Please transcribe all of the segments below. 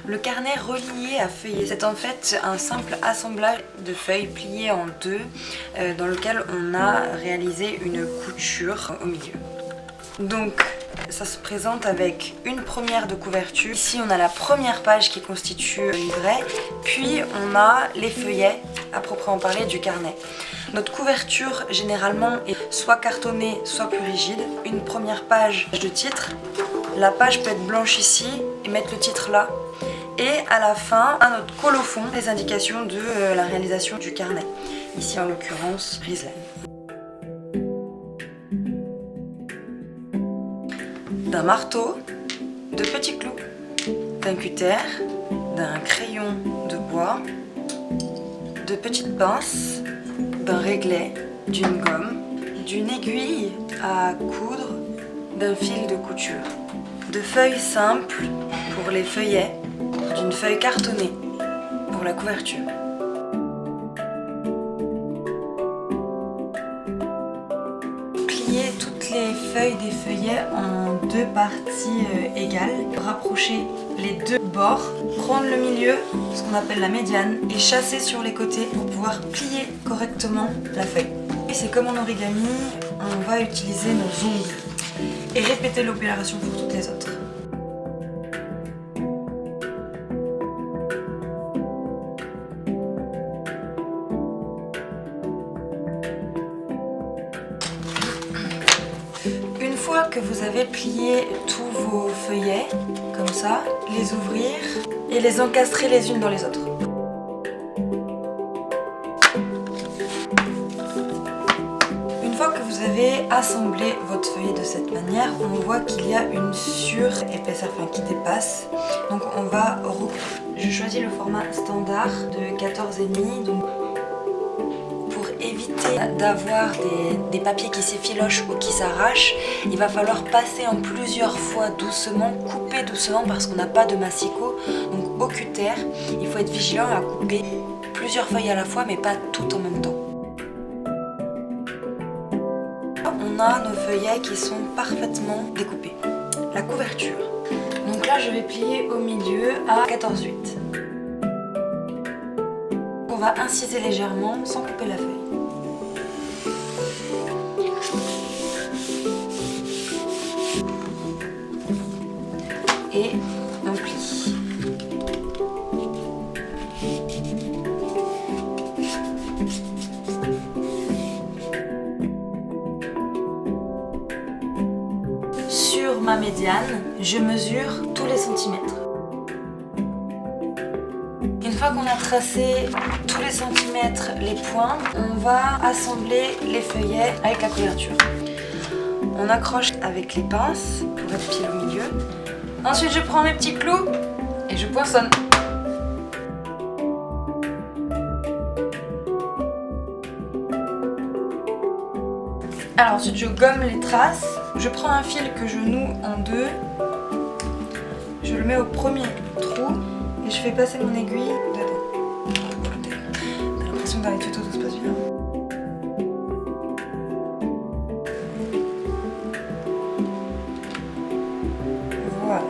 Le carnet relié à feuillet, c'est en fait un simple assemblage de feuilles pliées en deux dans lequel on a réalisé une couture au milieu. Donc ça se présente avec une première de couverture. Ici on a la première page qui constitue le livret, puis on a les feuillets à proprement parler du carnet. Notre couverture généralement est soit cartonnée, soit plus rigide. Une première page de titre, la page peut être blanche ici et mettre le titre là. Et à la fin, à notre colophon, les indications de la réalisation du carnet. Ici en l'occurrence, Rieslen. D'un marteau, de petits clous, d'un cutter, d'un crayon de bois, de petites pinces, d'un réglet, d'une gomme, d'une aiguille à coudre, d'un fil de couture, de feuilles simples pour les feuillets, d'une feuille cartonnée pour la couverture. Plier toutes les feuilles des feuillets en deux parties égales, rapprocher les deux bords, prendre le milieu, ce qu'on appelle la médiane, et chasser sur les côtés pour pouvoir plier correctement la feuille. Et c'est comme en origami, on va utiliser nos ongles et répéter l'opération pour toutes les autres. Une fois que vous avez plié tous vos feuillets, comme ça, les ouvrir et les encastrer les unes dans les autres. Une fois que vous avez assemblé votre feuillet de cette manière, on voit qu'il y a une surépaisseur qui dépasse. Donc on va recouper. Je choisis le format standard de 14,5. Donc pour éviter d'avoir des papiers qui s'effilochent ou qui s'arrachent, il va falloir passer en plusieurs fois doucement, couper doucement parce qu'on n'a pas de massicot. Donc au cutter, il faut être vigilant à couper plusieurs feuilles à la fois mais pas toutes en même temps. On a nos feuillets qui sont parfaitement découpés. La couverture. Donc là je vais plier au milieu à 14,8. On va inciser légèrement sans couper la feuille. Et on plie. Sur ma médiane, je mesure tous les centimètres. Une fois qu'on a tracé tous les centimètres, les points, on va assembler les feuillets avec la couverture. On accroche avec les pinces pour être pile au milieu. Ensuite, je prends mes petits clous et je poinçonne. Alors ensuite, je gomme les traces. Je prends un fil que je noue en deux. Je le mets au premier trou et je fais passer mon aiguille dedans. T'as l'impression que dans les tutos tout se passe bien. Voilà.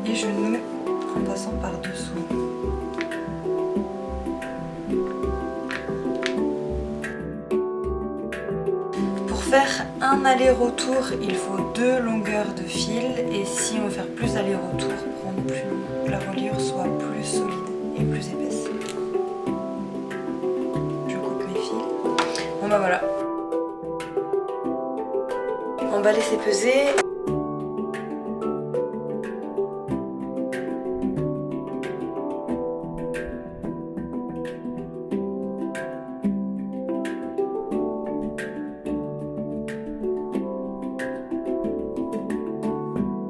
Et je noue en passant par dessous. Pour faire un aller-retour, il faut 2 longueurs de fil et si on veut faire plus d'aller-retour, prendre plus long, que la reliure soit plus solide et plus épaisse. Je coupe mes fils. Bon bah voilà. On va laisser peser